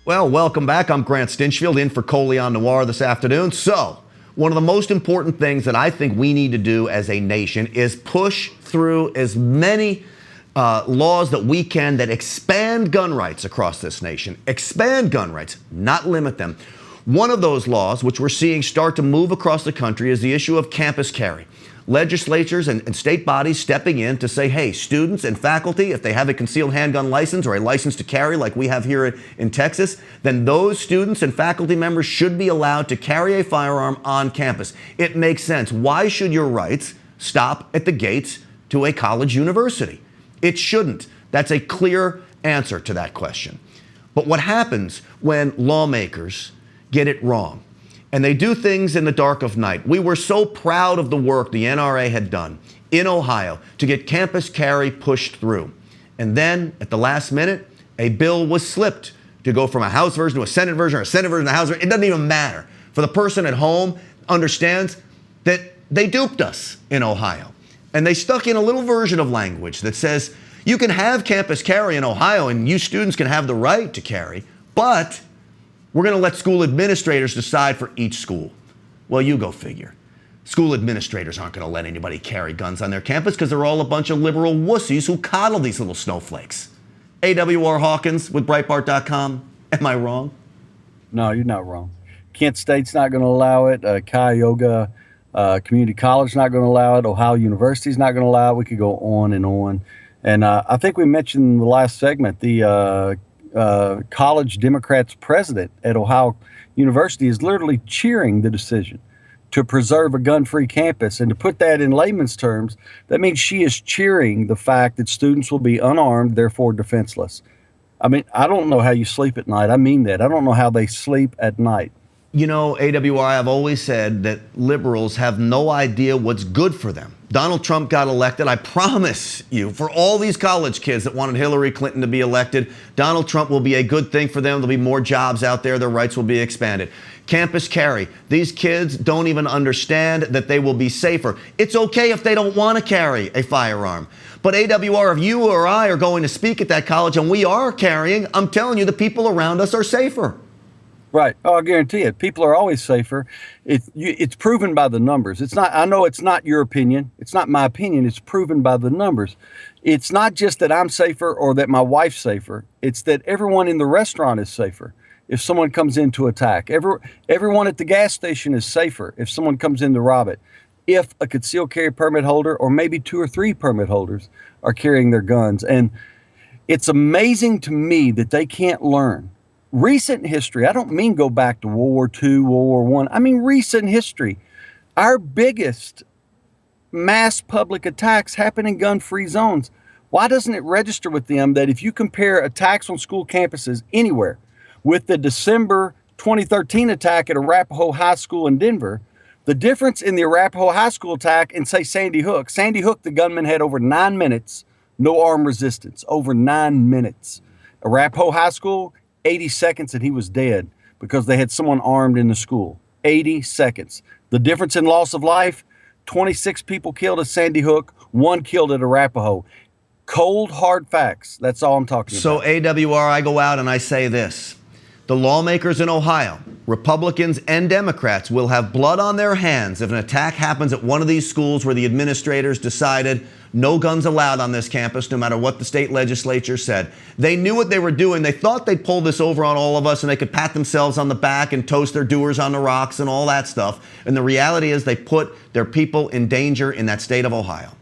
Well, welcome back. I'm Grant Stinchfield in for Coley on Noir this afternoon. So, one of the most important things that I think we need to do as a nation is push through as many laws that we can that expand gun rights across this nation. Expand gun rights, not limit them. One of those laws, which we're seeing start to move across the country, is the issue of campus carry. Legislatures and state bodies stepping in to say, hey, students and faculty, if they have a concealed handgun license or a license to carry like we have here in Texas, then those students and faculty members should be allowed to carry a firearm on campus. It makes sense. Why should your rights stop at the gates to a college university? It shouldn't. That's a clear answer to that question. But what happens when lawmakers get it wrong? And they do things in the dark of night. We were so proud of the work the NRA had done in Ohio to get campus carry pushed through. And then at the last minute, a bill was slipped to go from a House version to a Senate version or a Senate version to a House version. It doesn't even matter. For the person at home understands that they duped us in Ohio. And they stuck in a little version of language that says you can have campus carry in Ohio and you students can have the right to carry, but we're going to let school administrators decide for each school. Well, you go figure. School administrators aren't going to let anybody carry guns on their campus because they're all a bunch of liberal wussies who coddle these little snowflakes. AWR Hawkins with Breitbart.com. Am I wrong? No, you're not wrong. Kent State's not going to allow it. Cuyahoga Community College is not going to allow it. Ohio University's not going to allow it. We could go on and on. And I think we mentioned in the last segment the college Democrats president at Ohio University is literally cheering the decision to preserve a gun-free campus. And to put that in layman's terms, that means she is cheering the fact that students will be unarmed, therefore defenseless. I mean, I don't know how you sleep at night. I mean that. I don't know how they sleep at night. You know, AWR, I've always said that liberals have no idea what's good for them. Donald Trump got elected. I promise you, for all these college kids that wanted Hillary Clinton to be elected, Donald Trump will be a good thing for them. There'll be more jobs out there. Their rights will be expanded. Campus carry. These kids don't even understand that they will be safer. It's okay if they don't want to carry a firearm. But AWR, if you or I are going to speak at that college and we are carrying, I'm telling you, the people around us are safer. Right. Oh, I guarantee it. People are always safer. It's proven by the numbers. It's not. I know it's not your opinion. It's not my opinion. It's proven by the numbers. It's not just that I'm safer or that my wife's safer. It's that everyone in the restaurant is safer if someone comes in to attack. Everyone at the gas station is safer if someone comes in to rob it. If a concealed carry permit holder or maybe 2 or 3 permit holders are carrying their guns. And it's amazing to me that they can't learn. Recent history, I don't mean go back to World War II, World War I. I mean recent history. Our biggest mass public attacks happen in gun-free zones. Why doesn't it register with them that if you compare attacks on school campuses anywhere with the December 2013 attack at Arapahoe High School in Denver, the difference in the Arapahoe High School attack and, say, Sandy Hook, the gunman had over 9 minutes, no armed resistance, over 9 minutes. Arapahoe High School, 80 seconds and he was dead because they had someone armed in the school. 80 seconds. The difference in loss of life, 26 people killed at Sandy Hook, 1 killed at Arapahoe. Cold, hard facts. That's all I'm talking about. So AWR, I go out and I say this. The lawmakers in Ohio, Republicans and Democrats, will have blood on their hands if an attack happens at one of these schools where the administrators decided no guns allowed on this campus, no matter what the state legislature said. They knew what they were doing. They thought they'd pull this over on all of us and they could pat themselves on the back and toast their doers on the rocks and all that stuff. And the reality is they put their people in danger in that state of Ohio.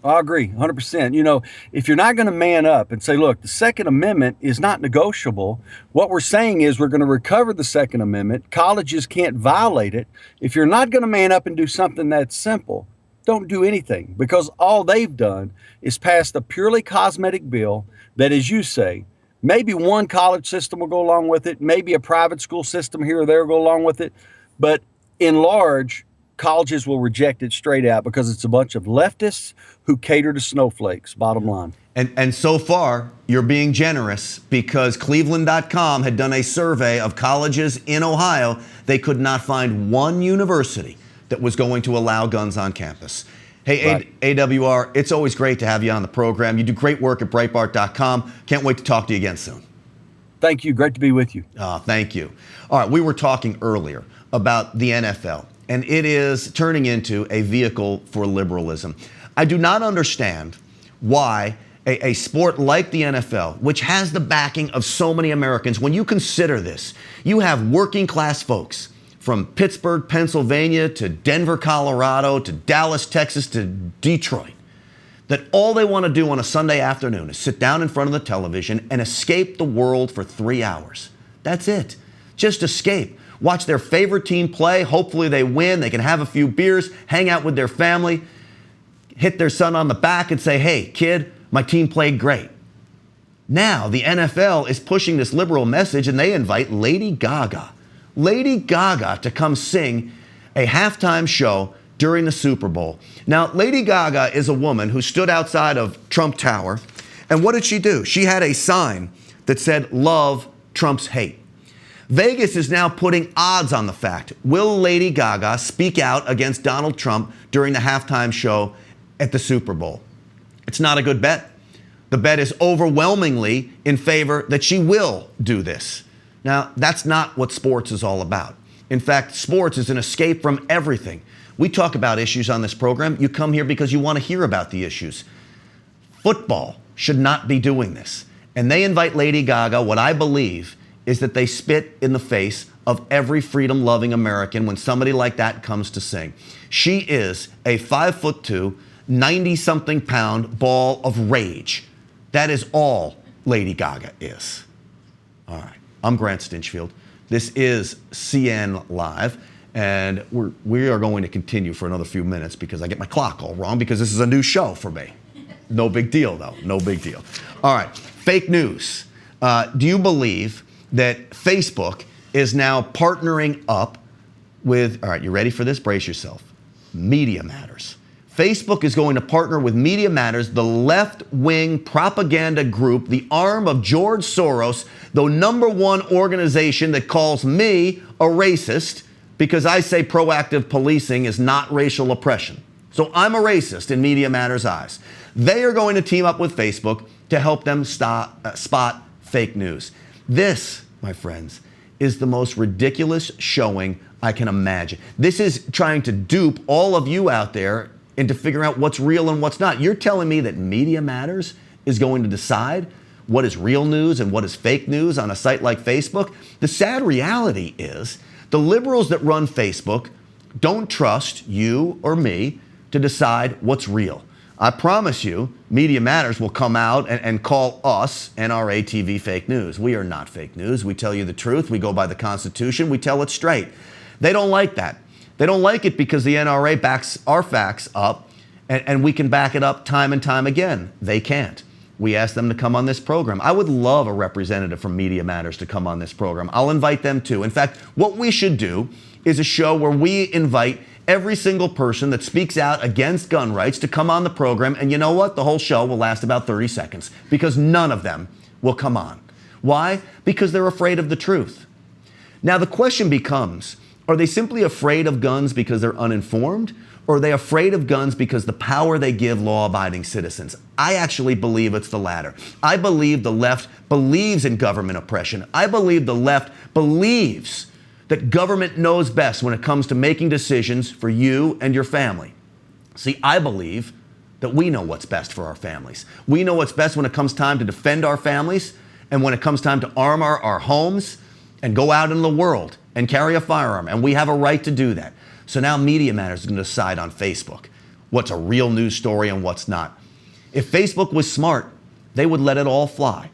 I agree, 100%. You know, if you're not going to man up and say, look, the Second Amendment is not negotiable, what we're saying is we're going to recover the Second Amendment. Colleges can't violate it. If you're not going to man up and do something that's simple, don't do anything, because all they've done is passed a purely cosmetic bill that, as you say, maybe one college system will go along with it, maybe a private school system here or there will go along with it, but in large, colleges will reject it straight out because it's a bunch of leftists who cater to snowflakes, bottom line. And so far, you're being generous because Cleveland.com had done a survey of colleges in Ohio. They could not find one university that was going to allow guns on campus. Hey, right. AWR, it's always great to have you on the program. You do great work at Breitbart.com. Can't wait to talk to you again soon. Thank you. Great to be with you. Thank you. All right, we were talking earlier about the NFL, and it is turning into a vehicle for liberalism. I do not understand why a sport like the NFL, which has the backing of so many Americans, when you consider this, you have working class folks from Pittsburgh, Pennsylvania, to Denver, Colorado, to Dallas, Texas, to Detroit, that all they want to do on a Sunday afternoon is sit down in front of the television and escape the world for 3 hours. That's it. Just escape. Watch their favorite team play. Hopefully they win. They can have a few beers, hang out with their family, hit their son on the back and say, hey, kid, my team played great. Now the NFL is pushing this liberal message, and they invite Lady Gaga to come sing a halftime show during the Super Bowl. Now, Lady Gaga is a woman who stood outside of Trump Tower, and what did she do? She had a sign that said, "Love Trump's hate." Vegas is now putting odds on the fact, will Lady Gaga speak out against Donald Trump during the halftime show at the Super Bowl? It's not a good bet. The bet is overwhelmingly in favor that she will do this. Now, that's not what sports is all about. In fact, sports is an escape from everything. We talk about issues on this program. You come here because you want to hear about the issues. Football should not be doing this. And they invite Lady Gaga. What I believe is that they spit in the face of every freedom-loving American when somebody like that comes to sing. She is a 5'2", 90-something pound ball of rage. That is all Lady Gaga is. All right. I'm Grant Stinchfield. This is CN Live, and we are going to continue for another few minutes because I get my clock all wrong because this is a new show for me. No big deal, though. No big deal. All right. Fake news. Do you believe that Facebook is now partnering up with, all right, you ready for this? Brace yourself. Media Matters. Facebook is going to partner with Media Matters, the left-wing propaganda group, the arm of George Soros, the #1 organization that calls me a racist because I say proactive policing is not racial oppression. So I'm a racist in Media Matters' eyes. They are going to team up with Facebook to help them spot fake news. This, my friends, is the most ridiculous showing I can imagine. This is trying to dupe all of you out there into figuring out what's real and what's not. You're telling me that Media Matters is going to decide what is real news and what is fake news on a site like Facebook? The sad reality is the liberals that run Facebook don't trust you or me to decide what's real. I promise you, Media Matters will come out and call us NRATV fake news. We are not fake news. We tell you the truth. We go by the Constitution. We tell it straight. They don't like that. They don't like it because the NRA backs our facts up, and we can back it up time and time again. They can't. We asked them to come on this program. I would love a representative from Media Matters to come on this program. I'll invite them too. In fact, what we should do is a show where we invite every single person that speaks out against gun rights to come on the program, and you know what? The whole show will last about 30 seconds because none of them will come on. Why? Because they're afraid of the truth. Now, the question becomes, are they simply afraid of guns because they're uninformed? Or are they afraid of guns because the power they give law-abiding citizens? I actually believe it's the latter. I believe the left believes in government oppression. I believe the left believes that government knows best when it comes to making decisions for you and your family. See, I believe that we know what's best for our families. We know what's best when it comes time to defend our families and when it comes time to arm our homes and go out in the world and carry a firearm, and we have a right to do that. So now Media Matters is going to decide on Facebook what's a real news story and what's not. If Facebook was smart, they would let it all fly,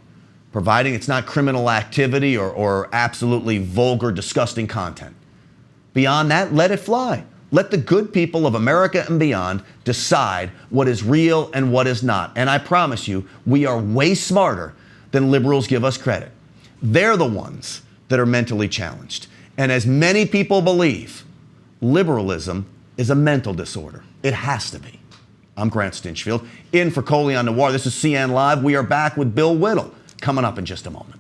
providing it's not criminal activity or absolutely vulgar, disgusting content. Beyond that, let it fly. Let the good people of America and beyond decide what is real and what is not. And I promise you, we are way smarter than liberals give us credit. They're the ones that are mentally challenged. And as many people believe, liberalism is a mental disorder. It has to be. I'm Grant Stinchfield, in for Colion Noir. This is CN Live. We are back with Bill Whittle coming up in just a moment.